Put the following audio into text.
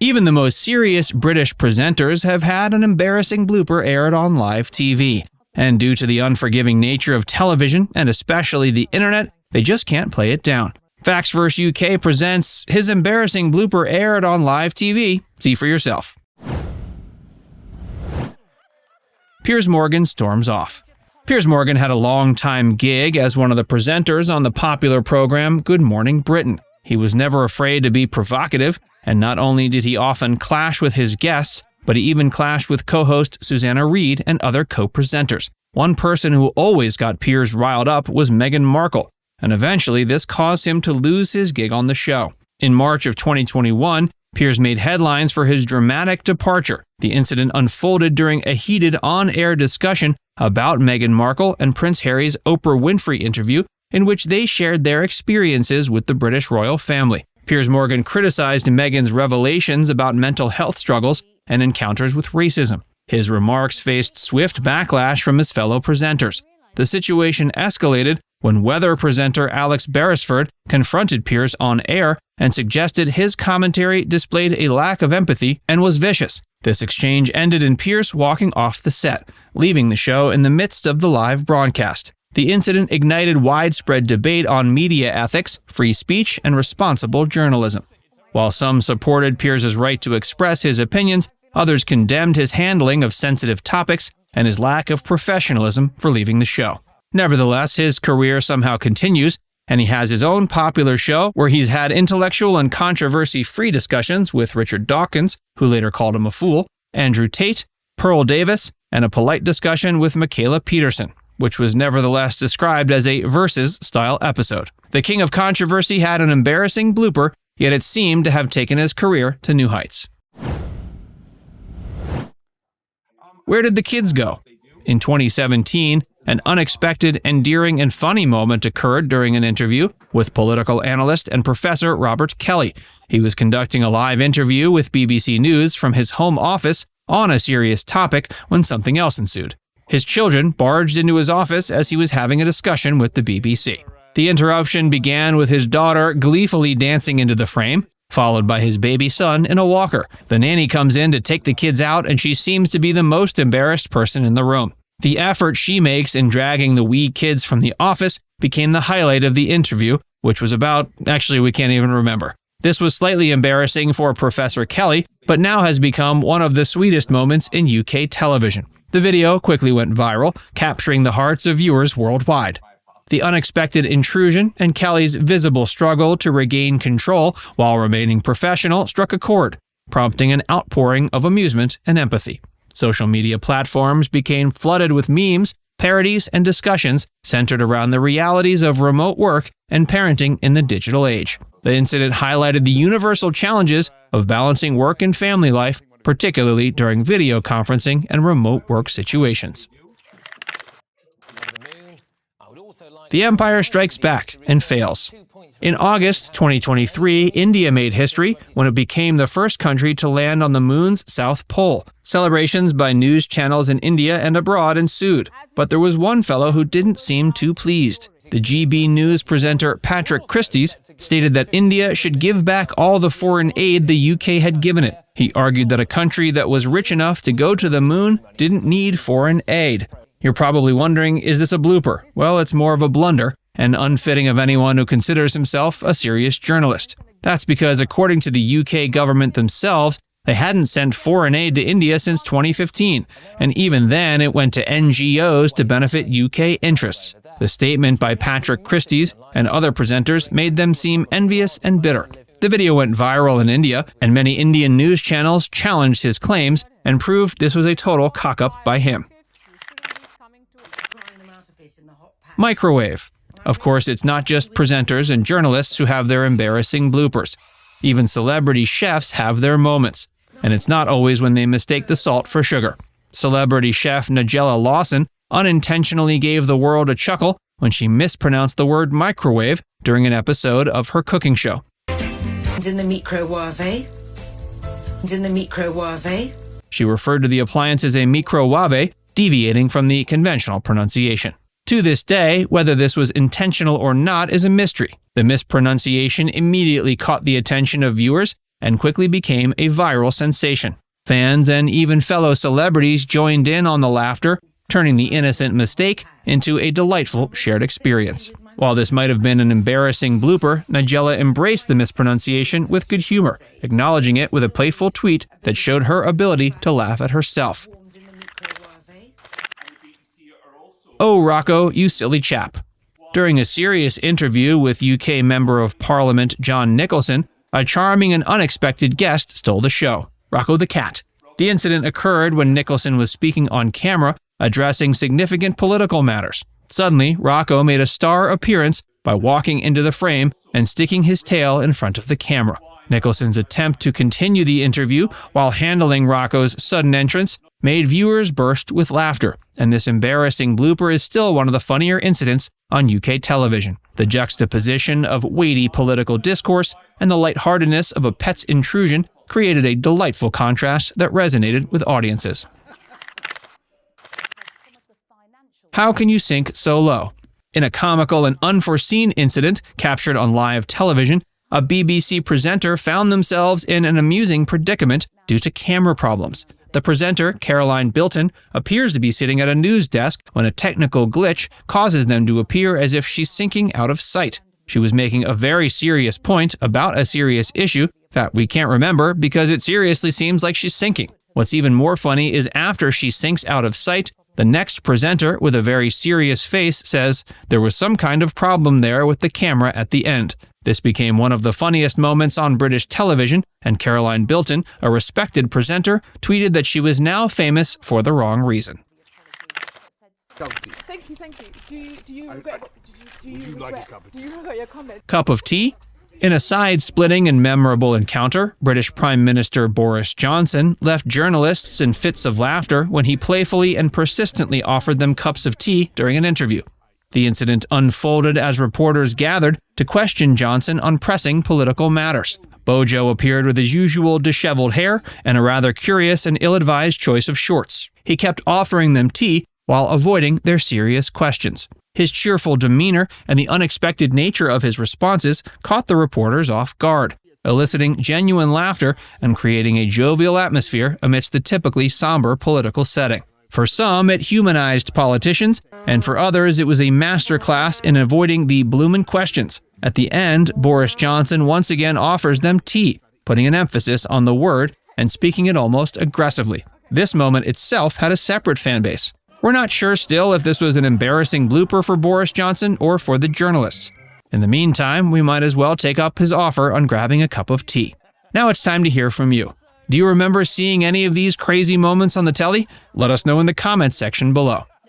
Even the most serious British presenters have had an embarrassing blooper aired on live TV. And due to the unforgiving nature of television, and especially the internet, they just can't play it down. Facts vs. UK presents his embarrassing blooper aired on live TV. See for yourself. Piers Morgan storms off. Piers Morgan had a long-time gig as one of the presenters on the popular program Good Morning Britain. He was never afraid to be provocative, and not only did he often clash with his guests, but he even clashed with co-host Susanna Reid and other co-presenters. One person who always got Piers riled up was Meghan Markle, and eventually this caused him to lose his gig on the show. In March of 2021, Piers made headlines for his dramatic departure. The incident unfolded during a heated on-air discussion about Meghan Markle and Prince Harry's Oprah Winfrey interview, in which they shared their experiences with the British royal family. Piers Morgan criticized Meghan's revelations about mental health struggles and encounters with racism. His remarks faced swift backlash from his fellow presenters. The situation escalated when weather presenter Alex Beresford confronted Piers on air and suggested his commentary displayed a lack of empathy and was vicious. This exchange ended in Piers walking off the set, leaving the show in the midst of the live broadcast. The incident ignited widespread debate on media ethics, free speech, and responsible journalism. While some supported Piers' right to express his opinions, others condemned his handling of sensitive topics and his lack of professionalism for leaving the show. Nevertheless, his career somehow continues, and he has his own popular show where he's had intellectual and controversy-free discussions with Richard Dawkins, who later called him a fool, Andrew Tate, Pearl Davis, and a polite discussion with Michaela Peterson, which was nevertheless described as a Versus-style episode. The king of controversy had an embarrassing blooper, yet it seemed to have taken his career to new heights. Where did the kids go? In 2017, an unexpected, endearing, and funny moment occurred during an interview with political analyst and professor Robert Kelly. He was conducting a live interview with BBC News from his home office on a serious topic when something else ensued. His children barged into his office as he was having a discussion with the BBC. The interruption began with his daughter gleefully dancing into the frame, followed by his baby son in a walker. The nanny comes in to take the kids out, and she seems to be the most embarrassed person in the room. The effort she makes in dragging the wee kids from the office became the highlight of the interview, which was about, we can't even remember. This was slightly embarrassing for Professor Kelly, but now has become one of the sweetest moments in UK television. The video quickly went viral, capturing the hearts of viewers worldwide. The unexpected intrusion and Kelly's visible struggle to regain control while remaining professional struck a chord, prompting an outpouring of amusement and empathy. Social media platforms became flooded with memes, parodies, and discussions centered around the realities of remote work and parenting in the digital age. The incident highlighted the universal challenges of balancing work and family life, particularly during video conferencing and remote work situations. The Empire strikes back and fails. In August 2023, India made history when it became the first country to land on the moon's south pole. Celebrations by news channels in India and abroad ensued, but there was one fellow who didn't seem too pleased. The GB News presenter Patrick Christys stated that India should give back all the foreign aid the UK had given it. He argued that a country that was rich enough to go to the moon didn't need foreign aid. You're probably wondering, is this a blooper? Well, it's more of a blunder, and unfitting of anyone who considers himself a serious journalist. That's because, according to the UK government themselves, they hadn't sent foreign aid to India since 2015, and even then it went to NGOs to benefit UK interests. The statement by Patrick Christys and other presenters made them seem envious and bitter. The video went viral in India, and many Indian news channels challenged his claims and proved this was a total cock-up by him. Microwave. Of course, it's not just presenters and journalists who have their embarrassing bloopers. Even celebrity chefs have their moments, and it's not always when they mistake the salt for sugar. Celebrity chef Nigella Lawson unintentionally gave the world a chuckle when she mispronounced the word microwave during an episode of her cooking show. In the microwave. In the microwave. She referred to the appliance as a microwave, deviating from the conventional pronunciation. To this day, whether this was intentional or not is a mystery. The mispronunciation immediately caught the attention of viewers, and quickly became a viral sensation. Fans and even fellow celebrities joined in on the laughter, turning the innocent mistake into a delightful shared experience. While this might have been an embarrassing blooper, Nigella embraced the mispronunciation with good humor, acknowledging it with a playful tweet that showed her ability to laugh at herself. "Oh, Rocco, you silly chap." During a serious interview with UK Member of Parliament John Nicholson, a charming and unexpected guest stole the show: Rocco the cat. The incident occurred when Nicholson was speaking on camera, addressing significant political matters. Suddenly, Rocco made a star appearance by walking into the frame and sticking his tail in front of the camera. Nicholson's attempt to continue the interview while handling Rocco's sudden entrance made viewers burst with laughter, and this embarrassing blooper is still one of the funnier incidents on UK television. The juxtaposition of weighty political discourse and the lightheartedness of a pet's intrusion created a delightful contrast that resonated with audiences. How can you sink so low? In a comical and unforeseen incident captured on live television, a BBC presenter found themselves in an amusing predicament due to camera problems. The presenter, Caroline Bilton, appears to be sitting at a news desk when a technical glitch causes them to appear as if she's sinking out of sight. She was making a very serious point about a serious issue that we can't remember because it seriously seems like she's sinking. What's even more funny is after she sinks out of sight, the next presenter, with a very serious face, says there was some kind of problem there with the camera at the end. This became one of the funniest moments on British television, and Caroline Bilton, a respected presenter, tweeted that she was now famous for the wrong reason. Thank you. Do you regret your comment? Cup of tea? In a side-splitting and memorable encounter, British Prime Minister Boris Johnson left journalists in fits of laughter when he playfully and persistently offered them cups of tea during an interview. The incident unfolded as reporters gathered to question Johnson on pressing political matters. Bojo appeared with his usual disheveled hair and a rather curious and ill-advised choice of shorts. He kept offering them tea while avoiding their serious questions. His cheerful demeanor and the unexpected nature of his responses caught the reporters off guard, eliciting genuine laughter and creating a jovial atmosphere amidst the typically somber political setting. For some, it humanized politicians, and for others, it was a masterclass in avoiding the bloomin' questions. At the end, Boris Johnson once again offers them tea, putting an emphasis on the word and speaking it almost aggressively. This moment itself had a separate fan base. We're not sure still if this was an embarrassing blooper for Boris Johnson or for the journalists. In the meantime, we might as well take up his offer on grabbing a cup of tea. Now it's time to hear from you. Do you remember seeing any of these crazy moments on the telly? Let us know in the comments section below.